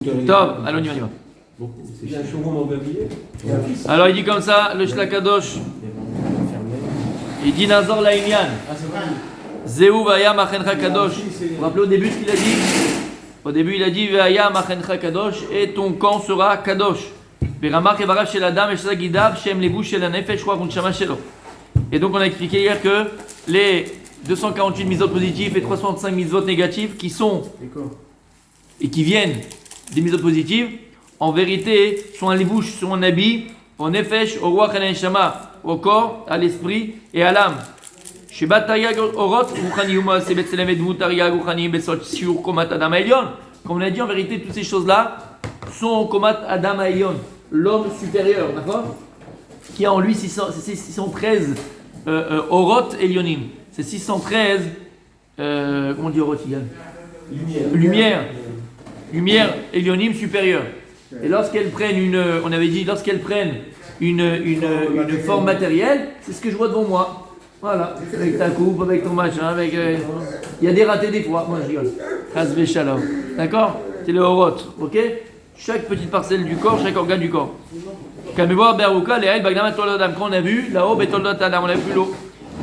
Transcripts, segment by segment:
Top, allons, on y va. Il a un showroom en Beverly. Alors il dit comme ça, le Shlakadosh. Il dit Nazor Laïmian. Zéou Vaya Machencha Kadosh. Vous vous rappelez au début ce qu'il a dit? Au début il a dit Vaya Machencha Kadosh et ton camp sera Kadosh. Veramak Evarav Shel Adam et Shel Gidav Shem Levu Shel Hanefesh Shua Kunshama Shelo. Et donc on a expliqué hier que les 248 mitzvot positifs et 365 mitzvot négatifs qui sont et qui viennent des mitzvot positives, en vérité, sont un libouche, sont un habit, en nefesh, au roi Neshama, au corps, à l'esprit et à l'âme. Comme on a dit, en vérité, toutes ces choses-là sont Komat Adam Ayon, l'homme supérieur, d'accord? Qui a en lui 613 Orot Elionim. C'est 613, comment on dit Orot, Yann? Lumière Elionim supérieure. Et lorsqu'elles prennent on avait dit, lorsqu'elles prennent une forme matérielle, c'est ce que je vois devant moi. Voilà, avec ta coupe, avec ton machin, avec. Il y a des ratés des fois, moi je rigole. Chasvé Shalom. D'accord? C'est le horot, ok? Chaque petite parcelle du corps, chaque organe du corps. Kalmevoa Berouka, les Bagdama Toldodam. Quand on a vu, là-haut, Betoldotadam, on a vu l'eau.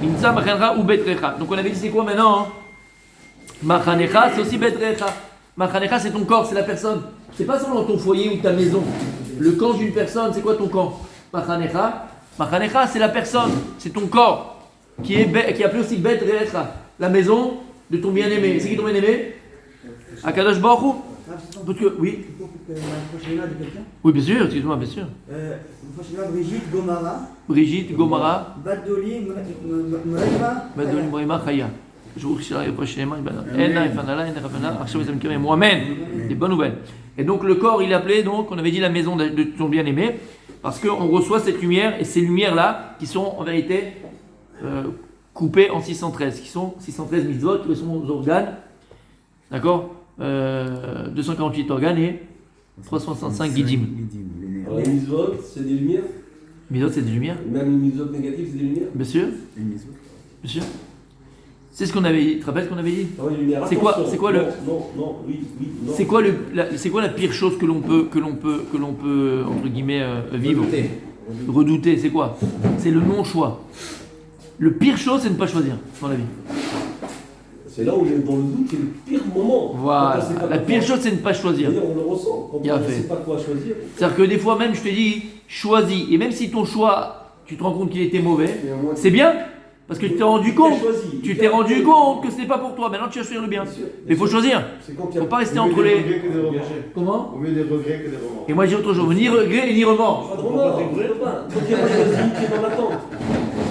Insa Machanra ou Betrecha. Donc on avait dit c'est quoi maintenant? Machanecha, c'est aussi Betrecha. Machanecha, c'est ton corps, c'est la personne. C'est pas seulement ton foyer ou ta maison. Le camp d'une personne, c'est quoi ton camp? Machanecha, c'est la personne, c'est ton corps, qui est appelé aussi Bet Recha, la maison de ton bien-aimé. C'est qui ton bien-aimé? Akadosh Baruch Hu. Parce que, oui. Oui, bien sûr, excuse-moi, bien sûr. Brigitte Gomara. Badoli Moïma Chaya. Amen. Des bonnes nouvelles. Et donc le corps, il est appelé, donc on avait dit la maison de ton bien-aimé, parce qu'on reçoit cette lumière, et ces lumières-là, qui sont en vérité coupées en 613, qui sont 613 mitzvot, qui sont aux organes, d'accord, 248 organes et 365 guidim. Alors les mitzvot, c'est des lumières. Mitzvot, c'est des lumières. Même les mitzvot négatifs, c'est des lumières. Bien sûr. Bien sûr. C'est ce qu'on avait dit. Tu te rappelles ce qu'on avait dit? C'est quoi le? Non. C'est quoi la pire chose que l'on peut entre guillemets vivre? Redouter, c'est quoi? C'est le non-choix. Le pire chose, c'est de ne pas choisir dans la vie. C'est là où on est dans le doute, c'est le pire moment. Voilà. La pire chose, c'est de ne pas choisir. On le ressent. Quand on ne sait pas quoi choisir. C'est-à-dire que des fois même, je te dis, choisis. Et même si ton choix, tu te rends compte qu'il était mauvais, c'est bien. Parce que tu t'es rendu compte que ce n'est pas pour toi. Maintenant, tu vas choisir le bien. Mais il faut choisir. Il ne faut pas rester entre les. Comment? Au mieux des regrets que des remords. Et moi, je dis autre chose. Ni regret ni remords. Pas de remords. Quand il y a pas choisi, tu es dans l'attente.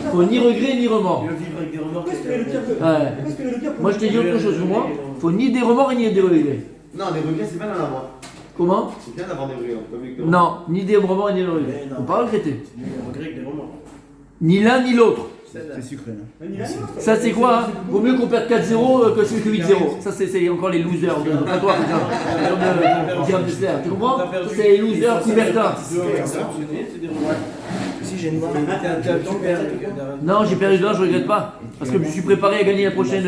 Il faut ni regret ni remords. Moi, je te dis autre chose. Moi, il faut ni des remords ni des regrets. Non, des regrets, c'est bien d'en avoir. Comment? C'est bien d'avoir des regrets. Non, ni des remords ni des regrets. Il ne faut pas regretter. Ni l'un ni l'autre. C'est sucré. Ça c'est quoi hein? Vaut mieux qu'on perde 4-0 que 8-0. Ça c'est encore les losers. Pas toi, tu comprends? C'est les losers couvertins. Si j'ai une main, non, j'ai perdu 2-1, je regrette pas. Parce que je me suis préparé à gagner la prochaine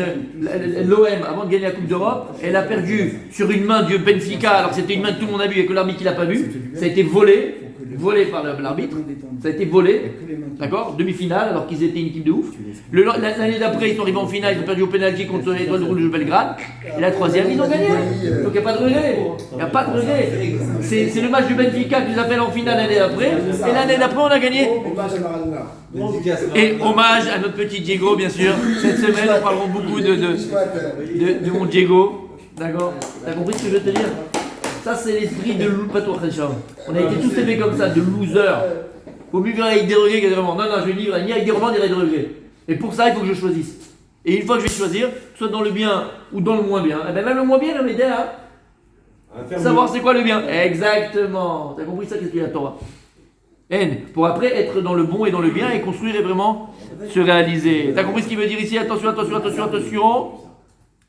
l'OM avant de gagner la Coupe d'Europe. Elle a perdu sur une main de Benfica, alors que c'était une main que tout le monde a vu et que l'arbitre qui l'a pas vu. Ça a été volé par l'arbitre. Ça a été volé. D'accord? Demi-finale, alors qu'ils étaient une équipe de ouf. L'année d'après, ils sont arrivés en finale, ils ont perdu au pénalty contre l'Étoile de Rouge de Belgrade. Et la troisième, ils ont gagné. Donc il n'y a pas de regret. Il n'y a pas de regret. C'est le match du Benfica qui nous appelle en finale l'année d'après. Et l'année d'après, on a gagné. Et hommage à notre petit Diego, bien sûr. Cette semaine, nous parlerons beaucoup de mon Diego. D'accord? T'as compris ce que je veux te dire? Ça, c'est l'esprit de pas toi, Khacham. On a été tous élevés comme ça, de losers. Faut mieux vivre avec des regrets que des remords. Non, je vais vivre ni avec des remords ni avec des regrets. Et pour ça, il faut que je choisisse. Et une fois que je vais choisir, soit dans le bien ou dans le moins bien, et bien même le moins bien, va m'aider à savoir c'est quoi le bien. Exactement. T'as compris ça? Qu'est-ce qu'il y a la Torah? Pour après être dans le bon et dans le bien et construire et vraiment se réaliser. T'as compris ce qu'il veut dire ici? Attention.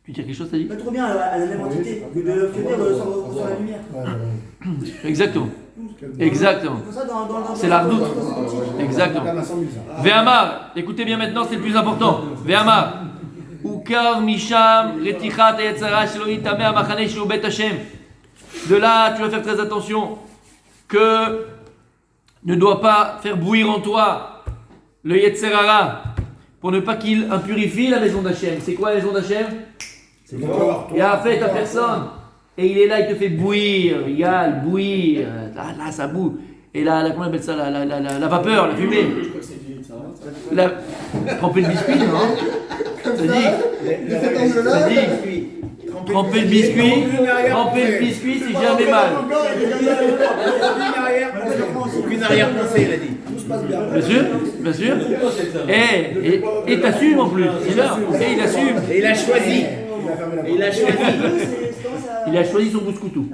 Tu dis quelque chose, t'as dit? pas trop bien à la même entité que de l'obtenir sans la lumière. Exactement. C'est la redoute. Exactement. Ve'amar, écoutez bien maintenant, c'est le plus important. Ve'amar. Ukar misham retichat yetzara shelo yitame hamachane shel bet Hashem. De là, tu vas faire très attention que ne doit pas faire bouillir en toi le Yetzer Hara pour ne pas qu'il impurifie la maison d'Hachem. C'est quoi la maison d'Hachem? C'est toi. Il a fait à personne. Et il est là, il te fait bouillir, Yal, bouillir. Là, ça boue. Et là, comment on appelle ça, la vapeur, la fumée. Tremper le biscuit, non? Ça dit, tremper le biscuit, c'est jamais mal. Aucune arrière-pensée, il a dit. Tout se passe bien. Bien sûr. Et t'assumes en plus. Et il assume. Et il a choisi. Il a choisi son bout de couteau.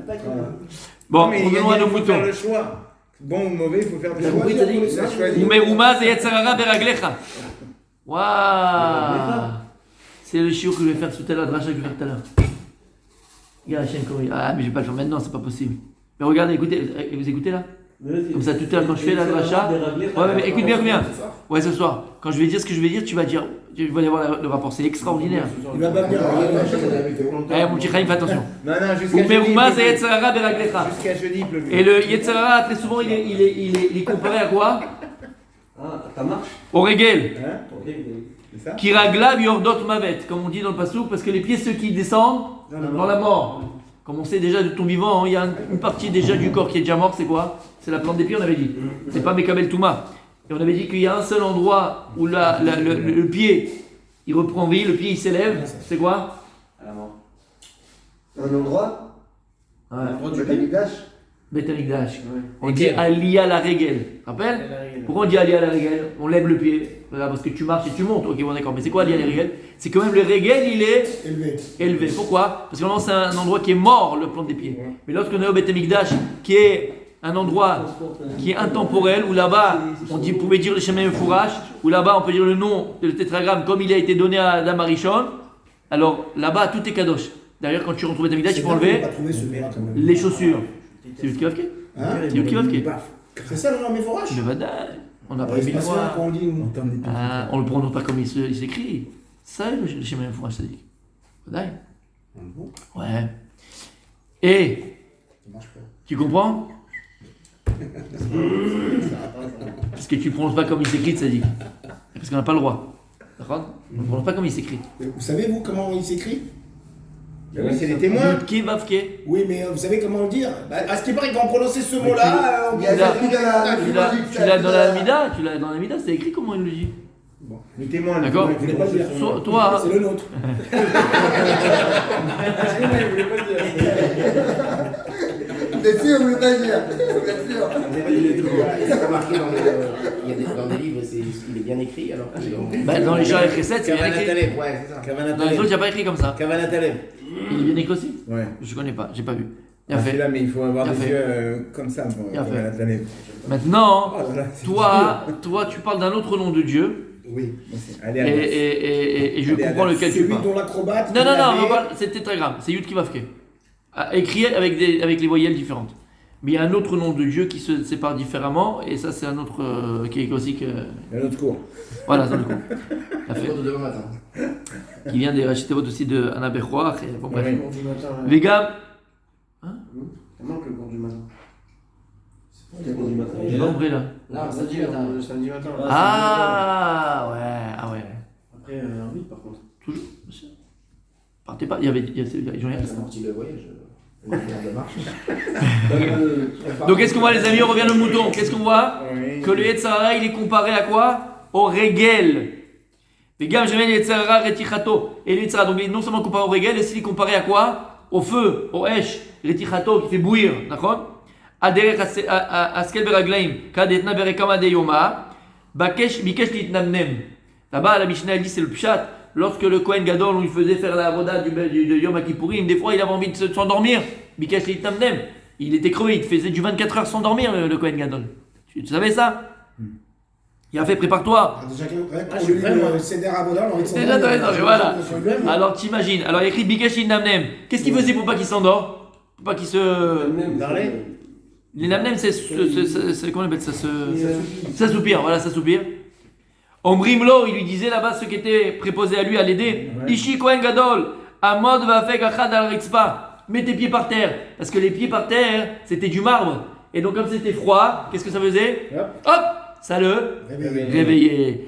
Bon, Mais revenons à nos il faut moutons. faire le choix. Bon ou mauvais, il faut faire le choix. Oui, t'as dit. Il a choisi. Umeruma ze Yetzer Hara beraglecha. Waouh. C'est le chiot que je vais faire tout à l'heure, le dracha que je vais faire tout à l'heure. Regarde la chaîne comment il... Ah, mais je vais pas le faire maintenant, c'est pas possible. Mais regardez, écoutez, vous écoutez là? Comme ça, tout à l'heure, quand je fais la dracha. Ouais, mais écoute bien. Ouais, ce soir. Quand je vais dire ce que je vais dire, tu vas dire. Tu vas y avoir le rapport. C'est extraordinaire. Il va pas bien. Eh, mon petit Chaim, fais attention. Non, jusqu'à jeudi. Umeruma ze Yetzer Hara beraglecha. Jusqu'à jeudi, il pleut. Et le Yetzer Hara, très souvent, il est comparé à quoi? Ah, ta marche? Au Regel. Hein? Ok. C'est ça? Kiraglav yordot mavet, comme on dit dans le passouk, parce que les pieds, ceux qui descendent dans la mort. Comme on sait déjà de ton vivant, hein, il y a une partie déjà du corps qui est déjà mort, c'est quoi? C'est la plante des pieds, on avait dit. C'est pas Mekabel Touma. Et on avait dit qu'il y a un seul endroit où le pied, il reprend vie, le pied il s'élève, c'est quoi? À la mort. Un endroit, Ouais. le Betamikdash. Beth Amikdash. Ouais. On dit Aliyah la Regel. Rappelle? Pourquoi on dit Aliyah la Regel? On lève le pied. Voilà, parce que tu marches et tu montes. Ok, bon d'accord. Mais c'est quoi Aliyah la Regel? C'est quand même le Regel, il est élevé. Pourquoi? Parce que normalement c'est un endroit qui est mort, le plan des pieds. Mais lorsqu'on est au Beth Amikdash, qui est un endroit qui est intemporel, où là-bas, on pouvait dire le chemin fourrage, où là-bas on peut dire le nom, le tétragramme, comme il a été donné à Adam Arishon. Alors là-bas, tout est kadosh. D'ailleurs, quand tu rentres au Beth Amikdash, il faut enlever les chaussures. C'est Yud Kivavke. C'est Yud Kivavke. C'est ça le nom Méforach? Mais vadaï, on a pris mille fois. Quand on dit Ah, on le prononce pas comme il s'écrit. Ça, le schéma fourrage, ça dit. Vadaï. Ouais. Et, tu comprends? Parce que tu ne prononces pas comme il s'écrit, ça dit. Parce qu'on n'a pas le droit. D'accord? On ne prononce pas comme il s'écrit. Vous savez, vous, comment il s'écrit? Oui, c'est des témoins. Yud Kivavke. Oui, mais vous savez comment le dire? À ce qui paraît, quand on prononçait ce mot-là, on Il y a l'as- écrit dans la- Tu l'as dans la Mida, c'est écrit comment il le dit. Les témoins. D'accord. les Vous voulez pas le dire? Toi, hein. C'est le nôtre. T'es sûr, vous voulez pas dire? T'es sûr? C'est pas marqué dans des livres, il est bien écrit alors que Bah, dans les gens avec recettes, c'est bien Kavanat écrit. Taleb. Ouais, c'est ça. Kavanat Dans les autres, il Taleb. n'y a pas écrit comme ça. Kavanat Taleb. Il est bien écrit aussi? Ouais. Je connais pas, j'ai pas vu. Bien Ah, fait. celui-là, mais il faut avoir Bien des fait. yeux comme ça pour Bien fait. Kavanat Taleb. Maintenant, Oh là là, c'est toi, tu parles d'un autre nom de Dieu, Oui. Allez, et, allez. et je Allez, comprends allez. lequel tu Celui parles. dont l'acrobate. Non, il non, non, avait- on va pas- c'est tétragramme, c'est Yud Kivavke. Écrit avec les voyelles différentes. Mais il y a un autre nom de Dieu qui se sépare différemment, et ça, c'est un autre qui est aussi que. Un autre cours. Voilà, c'est un autre coup. Tout à fait. Cours de demain matin. Qui vient des Rachitevot aussi de Anna Bechoach, et bon, bref. Oui. Cours du matin. Vegam. Ça manque le cours du matin. C'est pas le cours du matin. J'ai pas compris là. Là, samedi matin. Le samedi matin. Ah ouais. Après, oui, par contre. Toujours, monsieur. Partez pas, il y avait. Il y a C'est amorti le voyage. Le de marche. Donc qu'est-ce qu'on voit les amis, on revient au mouton. Qu'est-ce qu'on voit? Oui. Que le Yetzer Hara, il est comparé à quoi? Au Regel. Vegam Jemen Yetzer Hara Retichato. Et le Yetzer Hara, donc il est non seulement comparé au Regel, mais il est comparé à quoi? Au feu, au Esh, Retichato qui fait bouillir, d'accord? Aderech Askel Beraglaim, Kadetna Berekama de Yoma, Bikesh Litnamnem. Là-bas, la Mishnah elle dit c'est le Pshat. Lorsque le Kohen Gadol, on lui faisait faire la voda de Yom Kippourim, des fois il avait envie de s'endormir. Bikesh Litnamnem. Il était crevé, il faisait du 24 heures sans dormir, le Kohen Gadol. Tu savais ça? Il a fait prépare-toi. Ah, déjà, quand on lit le Seder Avoda, on a envie de C'est déjà intéressant, voilà. s'endormir. Alors t'imagines, alors il y a écrit Bikesh Litnamnem. Qu'est-ce qu'il faisait pour pas qu'il s'endort? Pour pas qu'il se. Parlez. Les namnem, c'est comment on appelle ça? Ça soupire, voilà, ça soupire. Ombrimlo, il lui disait là-bas ceux qui étaient préposés à lui à l'aider. Ouais. Ishi Kohen Gadol, Amod va faire Achad al Ritzpa. Mets tes pieds par terre. Parce que les pieds par terre, c'était du marbre. Et donc, comme c'était froid, qu'est-ce que ça faisait? Hop, ça le réveillait.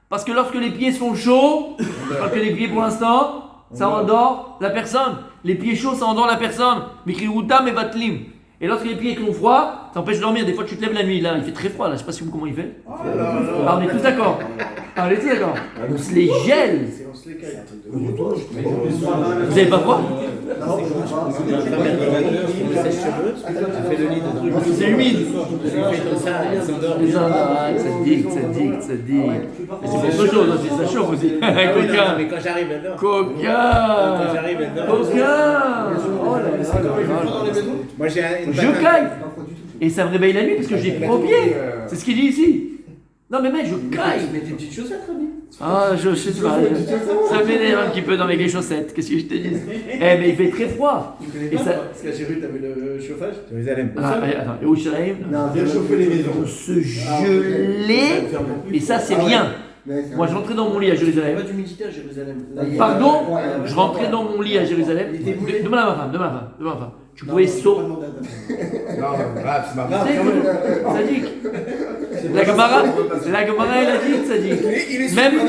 Parce que lorsque les pieds sont chauds, parce que les pieds pour l'instant, ça endort la personne. Les pieds chauds, ça endort la personne. Et lorsque les pieds sont froids, ça empêche de dormir. Des fois, tu te lèves la nuit. Là, il fait très froid. Là, je sais pas si vous comment il fait. Ah, on est tous d'accord. Ah, on est tous d'accord. On se les gèle. On se les caille. Vous avez pas froid? C'est humide. Ça te dit. Mais c'est pour autre chose aussi, ça chauffe aussi. Coquin. Mais quand j'arrive là-dedans. Coquin. Oh là là. Moi j'ai une Je caille. Et ça me réveille la nuit parce que j'ai trop pied. C'est ce qu'il dit ici. Non mais mec, je caille. Mets tes petites chaussettes, Rami. Ah, je sais pas. Ça m'énerve un petit peu avec les chaussettes. Qu'est-ce que je te dis? Mais il fait très froid. Tu connais Et pas, ça- parce qu'à Jérusalem, t'avais le chauffage. Jérusalem. Ah, attends, et Yerushalayim, Non, Viens chauffer les maisons. on se gelait. Et ça, c'est rien. Moi, je rentrais dans mon lit à Il n'y a Jérusalem. pas d'humidité à Jérusalem. Là, il y a- Pardon? Je rentrais dans mon lit à Jérusalem. Demande à ma femme. Tu pouvais sauter. Non, grave, c'est marrant. Sadique. La Gemara, elle a dit, Sadique. Il est Même, il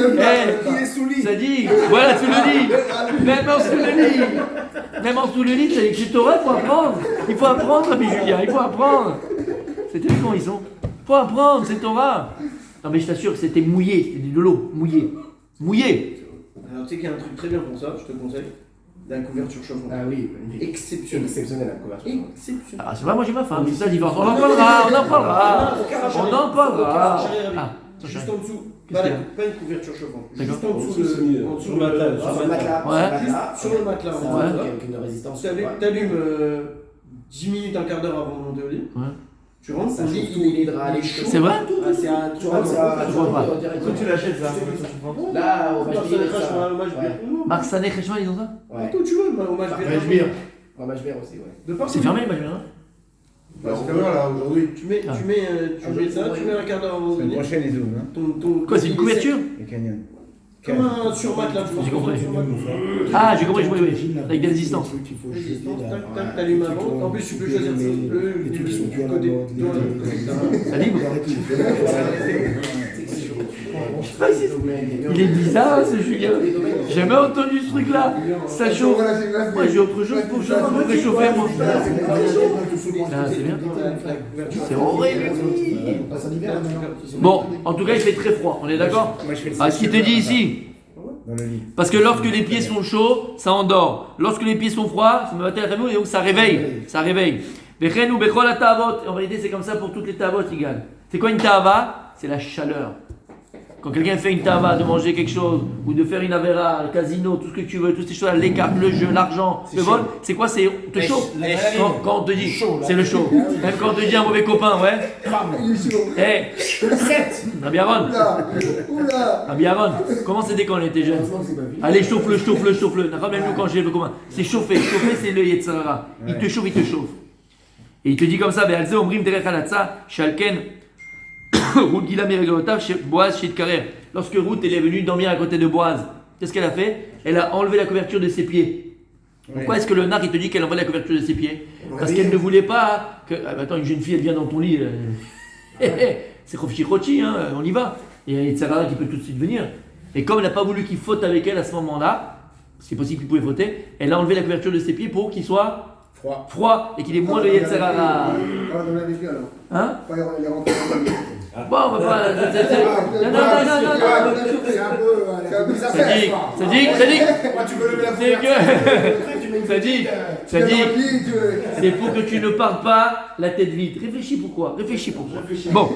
est sous lit. Sadique, voilà, sous le lit. Même en sous le lit, Sadique. Chez Torah, il faut apprendre. Il faut apprendre, Rabbi Julien, il faut apprendre. C'était comment ils sont? Il faut apprendre, c'est Torah. Non, mais je t'assure que c'était mouillé, c'était de l'eau, mouillé. Alors, tu sais qu'il y a un truc très bien pour ça, je te conseille. La couverture chauffante. Ah oui, Exceptionnel. exceptionnel la couverture. Exceptionnel. Ah, c'est pas moi, j'ai ma femme, c'est ça, divorce. On en parlera. Ah, Juste en dessous. Qu'est-ce Pas, qu'il y a pas une couverture chauffante. D'accord. Juste en dessous en dessous Sur le matelas, sur Sur le matelas. Ouais. Sur le matelas. C'est en un haut, truc là. avec une résistance. T'allumes 10 minutes, un quart d'heure avant de monter au lit. Ouais. Tu rentres, Ça ton chauffe lit, tout, les draps, les C'est vrai? Ah, c'est un Tu rentres, ça Je vois pas. Quand tu l'achètes, ça. Là, au Marc Mashbir, Sané Khashma, ça. hommage Ouais. bien. Marc Sané Khashma, ils ont ça? Ouais. Tout tu veux, hommage bien. Au Mashbir aussi, ouais. De partout. C'est fermé, imagine. Hein? Bah, c'est fermé là aujourd'hui. Tu mets ça, tu mets un quart d'heure avant de Semaine venir. prochaine, les zooms, hein. Quoi, c'est une couverture? Les canyons. Comme un surmatelas. J'ai compris. Ah, j'ai compris, oui. Avec des résistances. Résistance, tac, tac, t'allumes avant. En plus, tu peux choisir le côté. Ça libre? Il est bizarre, ce Julien. J'ai jamais entendu ce truc-là. Ça chauffe. Moi, j'ai autre chose pour réchauffer, moi. Ah, c'est bien. C'est horrible. Bon, en tout cas, il fait très froid. On est d'accord? Moi, je fais le Ah, ce qu'il te dit ici. dans le lit. Parce que lorsque les pieds sont chauds, ça endort. Lorsque les pieds sont froids, ça me battait la famille et donc ça réveille. Ça réveille. Bechen ou bechol atavot. En réalité, c'est comme ça pour toutes les tavot, Igal. C'est quoi une tava? C'est la chaleur. Quand quelqu'un fait une tava, de manger quelque chose, ou de faire une avera, le casino, tout ce que tu veux, toutes ces choses, les cartes, le jeu, l'argent, le vol, c'est quoi? C'est on te chauffe. Quand on te dit, c'est le chaud. Même quand on te dit un mauvais copain, ouais. Il est chaud. Rabbi Aaron, Oula. Rabbi Aaron, comment c'était quand on était jeune? Allez, chauffe-le. D'accord, même nous quand j'ai le commun. C'est chauffer, c'est le Yetzirah. Il te chauffe. Et il te dit comme ça, Be'alze omrim derech halatza, shalken, Ruth Gila Meregotav, chez Boaz, chez Karer. Lorsque Ruth elle est venue dormir à côté de Boaz, qu'est-ce qu'elle a fait? Elle a enlevé la couverture de ses pieds. Pourquoi est-ce que le nar il te dit qu'elle enlève la couverture de ses pieds? Parce qu'elle ne voulait pas que. Ah, bah, attends, une jeune fille elle vient dans ton lit. C'est Rochi, hein, on y va. Et il y a Tzarara qui peut tout de suite venir. Et comme elle n'a pas voulu qu'il faute avec elle à ce moment-là, c'est possible qu'il pouvait fauter, elle a enlevé la couverture de ses pieds pour qu'il soit froid et qu'il ait moins de Yetzirah. On l'a vécu alors. Hein? Pas il est rentré dans le lit. Bon, on va pas. Non. C'est un peu. Ça dit. Tu veux lever la C'est que. Ça dit. C'est pour que tu ne partes pas la tête vide. Réfléchis pourquoi. Bon.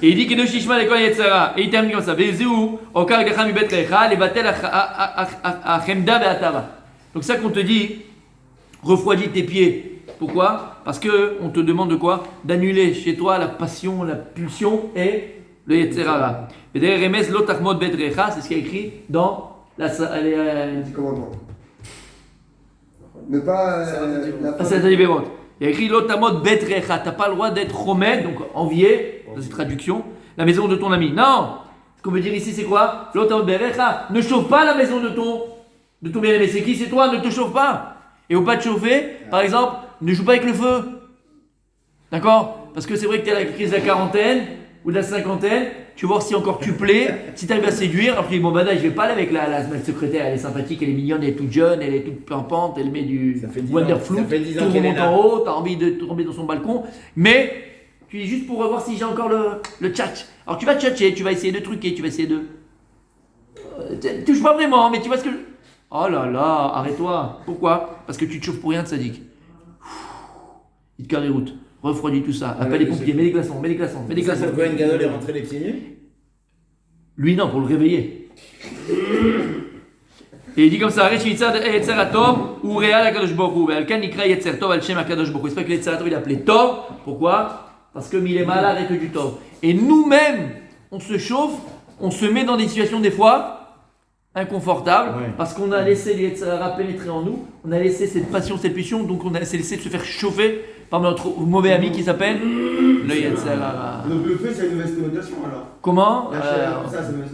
Et il dit que de Shishma l'école Yetzara. Et il termine comme ça. Bezeu, Okar Gacham Betrecha, les batel à Chemda Beatava. Donc ça qu'on te dit, refroidis tes pieds. Pourquoi? Parce qu'on te demande de quoi? D'annuler chez toi la passion, la pulsion et le Yetzirah. Et d'ailleurs, Remes Lotachmod Betrecha, c'est ce qui est écrit dans la. Petit commandement. Ne pas. C'est la libérante. Il y a écrit Lotamod Betrecha, t'as pas le droit d'être romain, donc envié, dans cette traduction, la maison de ton ami. Non! Ce qu'on veut dire ici, c'est quoi? Lotamod Betrecha, ne chauffe pas la maison de ton de ton bien-aimé. C'est qui? C'est toi, ne te chauffe pas. Et au pas te chauffer, par exemple, ne joue pas avec le feu. D'accord? Parce que c'est vrai que tu es à la crise de la quarantaine ou de la cinquantaine, tu vas voir si encore tu plais, si tu arrives à séduire. Après, bon, bah là, je vais pas aller avec la secrétaire, elle est sympathique, elle est mignonne, elle est toute jeune, elle est toute pimpante, elle met du Ça fait 10 ans. Wonderflow, Ça fait 10 ans tout qu'elle est remonte là. en haut, t'as envie de tomber dans son balcon, mais tu dis juste pour voir si j'ai encore le tchatch. Alors tu vas tchatcher, tu vas essayer de truquer, tu vas essayer de. Touche pas vraiment, mais tu vois ce que. Oh là là, arrête-toi. Pourquoi? Parce que tu te chauffes pour rien de sadique. Il te carre les routes. Refroidis tout ça. Appelle les pompiers, mets des glaçons, mets des glaçons, mets des Ça, glaçons. pour Cohen Gadol est rentré les pieds nus. Lui, non, pour le réveiller. Et il dit comme ça, Rechitza Yetzer Tov, ou Réal Akadosh Borou. Alkan Nikra Yetzer Tov, Al-Shem Akadosh Borou. C'est pas que Yetzer Tov, il appelé Tov. Pourquoi? Parce que Milema là avec du Tov. Et nous-mêmes, on se chauffe, on se met dans des situations des fois inconfortables, Ouais. parce qu'on a laissé les Yetzer Hara pénétrer en nous, on a laissé cette passion, cette pulsion, donc on a laissé se faire chauffer par notre mauvais ami qui s'appelle le Yetzer Hara. Donc le feu, c'est une mauvaise connotation alors. Comment? La chair, ça, c'est une mauvaise